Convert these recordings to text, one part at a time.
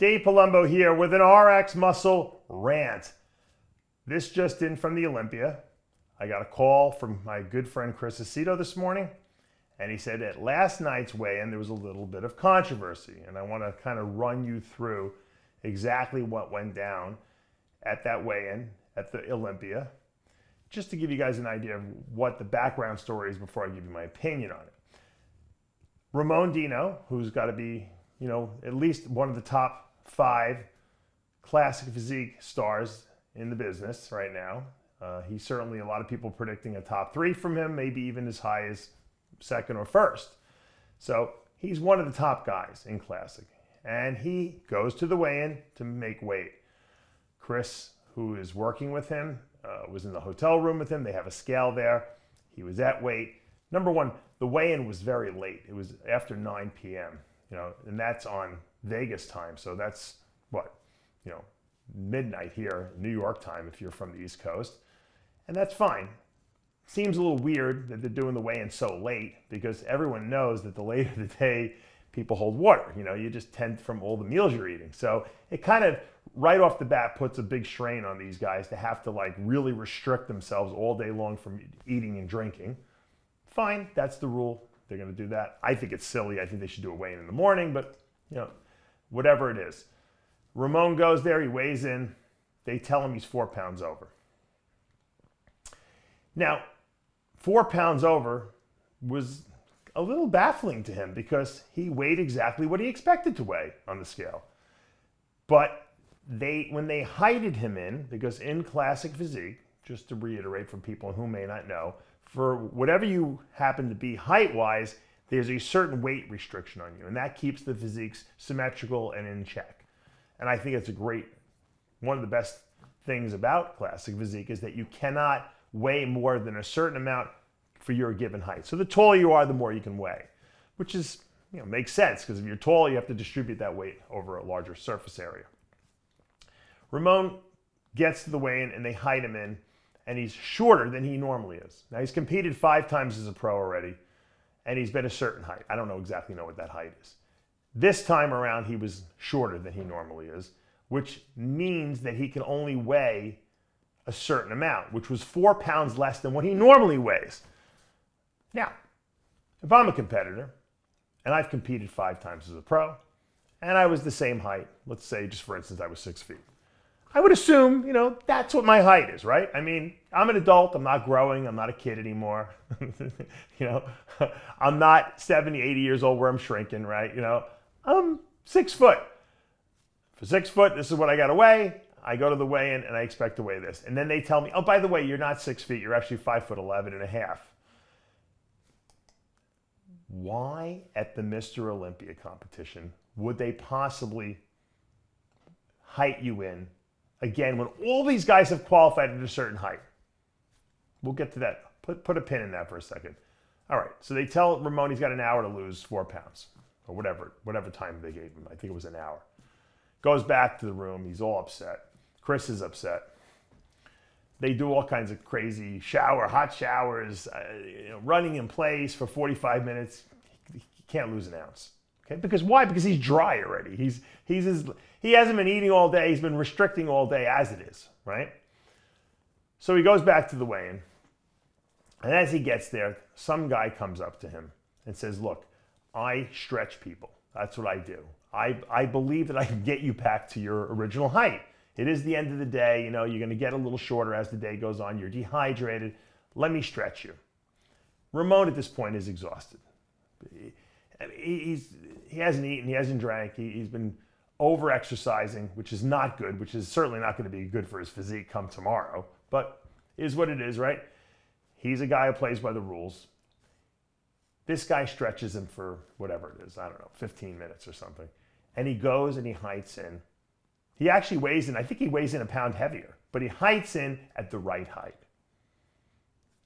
Dave Palumbo here with an RX Muscle rant. This just in from the Olympia. I got a call from my good friend Chris Aceto this morning, and he said at last night's weigh-in there was a little bit of controversy, and I want to kind of run you through exactly what went down at that weigh-in at the Olympia, just to give you guys an idea of what the background story is before I give you my opinion on it. Ramon Dino, who's got to be, at least one of the top 5 classic physique stars in the business right now. He's certainly, a lot of people predicting a top 3 from him, maybe even as high as 2nd or 1st. So he's one of the top guys in classic. And he goes to the weigh-in to make weight. Chris, who is working with him, was in the hotel room with him. They have a scale there. He was at weight. Number one, the weigh-in was very late. It was after 9 p.m., and that's on Vegas time. So that's what, midnight here, New York time if you're from the East Coast. And that's fine. Seems a little weird that they're doing the weigh-in so late because everyone knows that the later the day, people hold water. You just tend from all the meals you're eating. So it kind of right off the bat puts a big strain on these guys to have to really restrict themselves all day long from eating and drinking. Fine, that's the rule. They're going to do that. I think it's silly. I think they should do a weigh-in in the morning, but whatever it is. Ramon goes there, he weighs in. They tell him he's 4 pounds over. Now, 4 pounds over was a little baffling to him because he weighed exactly what he expected to weigh on the scale. But when they heighted him in, because in classic physique, just to reiterate for people who may not know, for whatever you happen to be height-wise, there's a certain weight restriction on you, and that keeps the physiques symmetrical and in check. And I think it's one of the best things about classic physique is that you cannot weigh more than a certain amount for your given height. So the taller you are, the more you can weigh, which is, makes sense because if you're tall, you have to distribute that weight over a larger surface area. Ramon gets to the weigh-in and they height him in, and he's shorter than he normally is. Now he's competed 5 times as a pro already, and he's been a certain height. I don't exactly know what that height is. This time around, he was shorter than he normally is, which means that he can only weigh a certain amount, which was 4 pounds less than what he normally weighs. Now, if I'm a competitor, and I've competed 5 times as a pro, and I was the same height, let's say, just for instance, I was 6 feet. I would assume, that's what my height is, right? I mean, I'm an adult, I'm not growing, I'm not a kid anymore. I'm not 70, 80 years old where I'm shrinking, right? I'm 6 foot. For 6 foot, this is what I got to weigh. I go to the weigh-in and I expect to weigh this. And then they tell me, oh, by the way, you're not 6 feet, you're actually 5'11" and a half. Why at the Mr. Olympia competition would they possibly height you in, again, when all these guys have qualified at a certain height? We'll get to that. Put a pin in that for a second. All right, so they tell Ramon he's got an hour to lose 4 pounds, or whatever time they gave him. I think it was an hour. Goes back to the room. He's all upset. Chris is upset. They do all kinds of crazy hot showers, running in place for 45 minutes. He can't lose an ounce. Okay? Because why? Because he's dry already. He hasn't been eating all day. He's been restricting all day as it is, right? So he goes back to the weigh-in. And as he gets there, some guy comes up to him and says, look, I stretch people. That's what I do. I believe that I can get you back to your original height. It is the end of the day. You're going to get a little shorter as the day goes on. You're dehydrated. Let me stretch you. Ramon at this point is exhausted. He hasn't eaten. He hasn't drank. He's been over-exercising, which is not good, which is certainly not going to be good for his physique come tomorrow. But it is what it is, right? He's a guy who plays by the rules. This guy stretches him for whatever it is, I don't know, 15 minutes or something. And he goes and he heights in. He actually weighs in, I think he weighs in a pound heavier, but he heights in at the right height.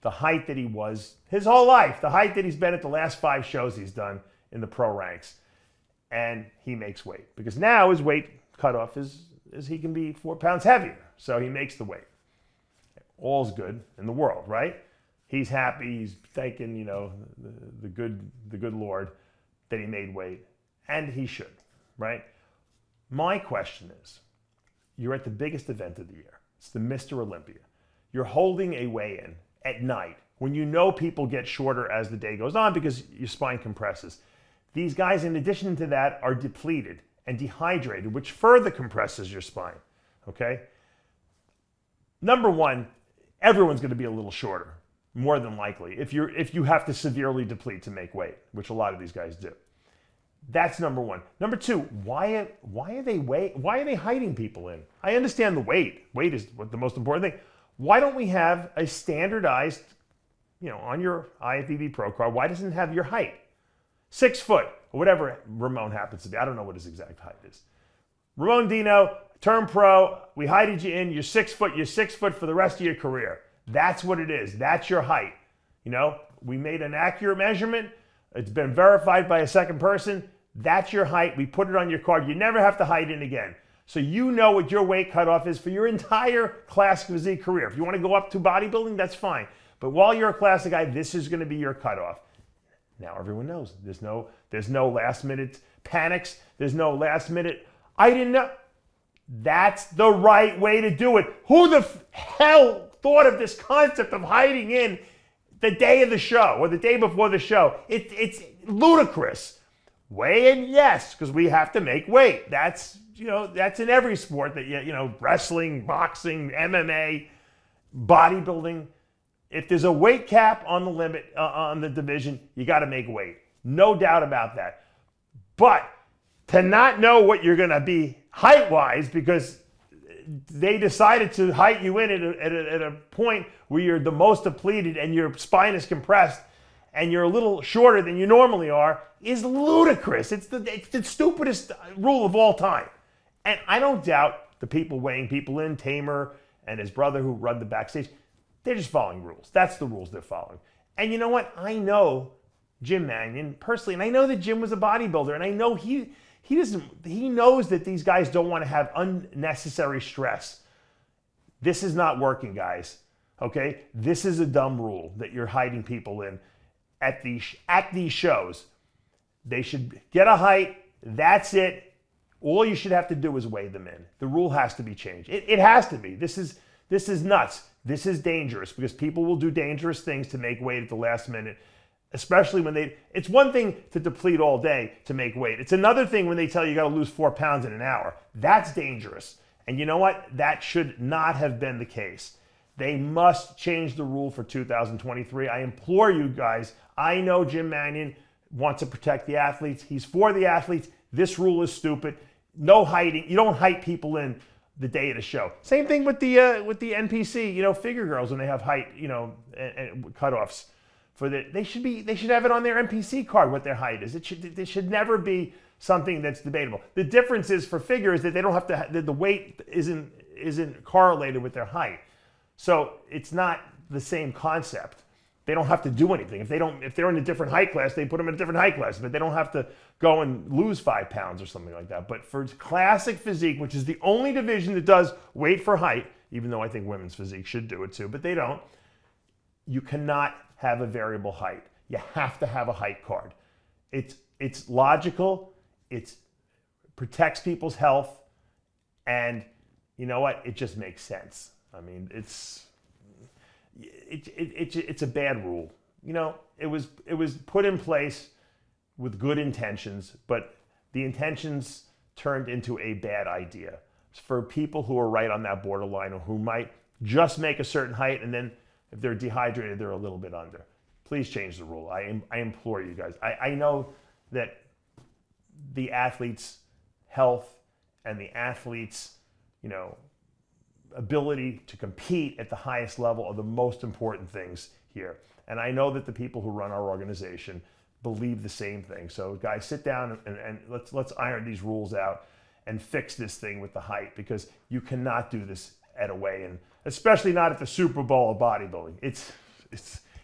The height that he was his whole life, the height that he's been at the last 5 shows he's done in the pro ranks. And he makes weight because now his weight cutoff is he can be 4 pounds heavier. So he makes the weight. All's good in the world, right? He's happy. He's thanking, the good Lord that he made weight, and he should, right? My question is, you're at the biggest event of the year. It's the Mr. Olympia. You're holding a weigh-in at night when you know people get shorter as the day goes on because your spine compresses. These guys, in addition to that, are depleted and dehydrated, which further compresses your spine, okay? Number one, everyone's going to be a little shorter, more than likely, if you have to severely deplete to make weight, which a lot of these guys do. That's number one. Number two, why are they hiding people in? I understand the weight. Weight is the most important thing. Why don't we have a standardized, on your IFBB Pro card, why doesn't it have your height? 6 foot, or whatever Ramon happens to be. I don't know what his exact height is. Ramon Dino, turn pro, we hided you in, you're 6 foot, you're 6 foot for the rest of your career. That's what it is. That's your height. We made an accurate measurement. It's been verified by a second person. That's your height. We put it on your card. You never have to hide in again. So you know what your weight cutoff is for your entire classic physique career. If you want to go up to bodybuilding, that's fine. But while you're a classic guy, this is going to be your cutoff. Now everyone knows. There's no last minute panics. There's no last minute, I didn't know. That's the right way to do it. Who the hell thought of this concept of hiding in the day of the show or the day before the show? It's ludicrous. Weigh in, yes, because we have to make weight. That's in every sport that wrestling, boxing, MMA, bodybuilding. If there's a weight cap on the limit on the division, you got to make weight. No doubt about that. But to not know what you're going to be height-wise because they decided to height you in at a point where you're the most depleted and your spine is compressed and you're a little shorter than you normally are is ludicrous. It's the stupidest rule of all time. And I don't doubt the people weighing people in, Tamer and his brother who run the backstage, they're just following rules. That's the rules they're following. And you know what? I know Jim Mannion personally, and I know that Jim was a bodybuilder, and I know he knows that these guys don't want to have unnecessary stress. This is not working, guys. Okay? This is a dumb rule that you're hiding people in at these shows. They should get a height. That's it. All you should have to do is weigh them in. The rule has to be changed. It has to be. This is nuts. This is dangerous because people will do dangerous things to make weight at the last minute, especially when it's one thing to deplete all day to make weight. It's another thing when they tell you got to lose 4 pounds in an hour. That's dangerous. And you know what? That should not have been the case. They must change the rule for 2023. I implore you guys. I know Jim Mannion wants to protect the athletes. He's for the athletes. This rule is stupid. No hiding. You don't hide people in the day of the show. Same thing with the NPC, figure girls when they have height, and cutoffs for they should have it on their NPC card what their height is. It should never be something that's debatable. The difference is for figure is that they don't have to the weight isn't correlated with their height. So it's not the same concept. They don't have to do anything. If they're in a different height class, they put them in a different height class, but they don't have to go and lose 5 pounds or something like that. But for classic physique, which is the only division that does weight for height, even though I think women's physique should do it too, but they don't, you cannot have a variable height. You have to have a height card. It's logical, it protects people's health, and you know what? It just makes sense. I mean, it's a bad rule. It was put in place with good intentions, but the intentions turned into a bad idea for people who are right on that borderline or who might just make a certain height and then if they're dehydrated, they're a little bit under. Please change the rule. I implore you guys. I know that the athletes' health and the athletes' ability to compete at the highest level are the most important things here. And I know that the people who run our organization believe the same thing. So guys, sit down and let's iron these rules out and fix this thing with the height because you cannot do this at a weigh-in, especially not at the Super Bowl of bodybuilding.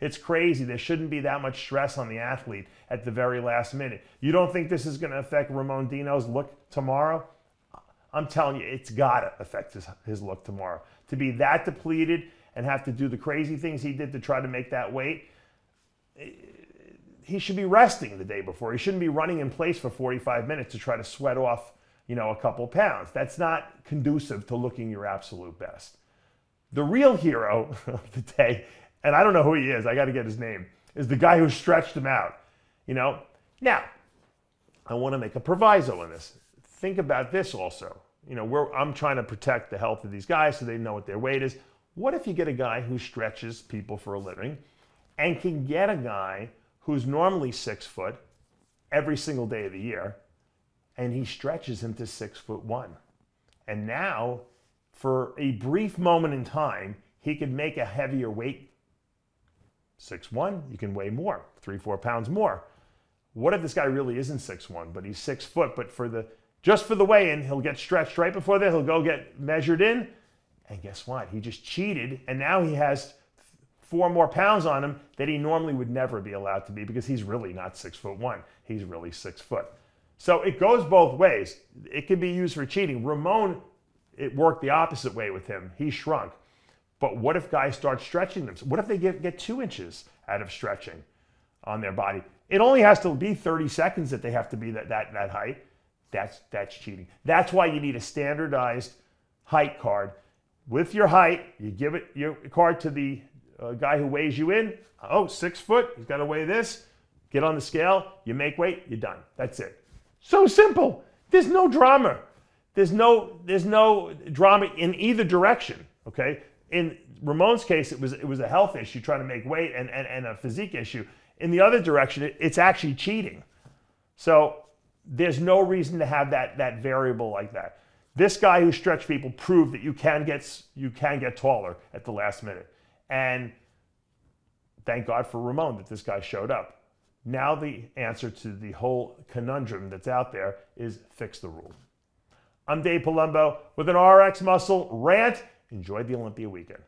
It's crazy. There shouldn't be that much stress on the athlete at the very last minute. You don't think this is going to affect Ramon Dino's look tomorrow? I'm telling you, it's got to affect his look tomorrow. To be that depleted and have to do the crazy things he did to try to make that weight, he should be resting the day before. He shouldn't be running in place for 45 minutes to try to sweat off a couple pounds. That's not conducive to looking your absolute best. The real hero of the day, and I don't know who he is, I got to get his name, is the guy who stretched him out. Now, I want to make a proviso in this. Think about this also. I'm trying to protect the health of these guys so they know what their weight is. What if you get a guy who stretches people for a living and can get a guy who's normally 6 foot every single day of the year, and he stretches him to 6'1"? And now, for a brief moment in time, he could make a heavier weight. 6'1", you can weigh more, 3-4 pounds more. What if this guy really isn't 6'1", but he's 6 foot, but just for the weigh-in, he'll get stretched right before that, he'll go get measured in, and guess what? He just cheated, and now he has 4 more pounds on him that he normally would never be allowed to be, because he's really not 6'1". He's really 6 foot. So it goes both ways. It can be used for cheating. Ramon, it worked the opposite way with him. He shrunk. But what if guys start stretching them? What if they get 2 inches out of stretching on their body? It only has to be 30 seconds that they have to be that height. That's cheating. That's why you need a standardized height card. With your height, you give your card to the guy who weighs you in. Oh, 6 foot, he's got to weigh this. Get on the scale, you make weight, you're done. That's it. So simple. There's no drama. There's no drama in either direction, okay? In Ramon's case, it was a health issue, trying to make weight, and a physique issue. In the other direction, it's actually cheating. So there's no reason to have that variable like that. This guy who stretched people proved that you can get taller at the last minute. And thank God for Ramon that this guy showed up. Now the answer to the whole conundrum that's out there is fix the rule. I'm Dave Palumbo with an RX Muscle rant. Enjoy the Olympia weekend.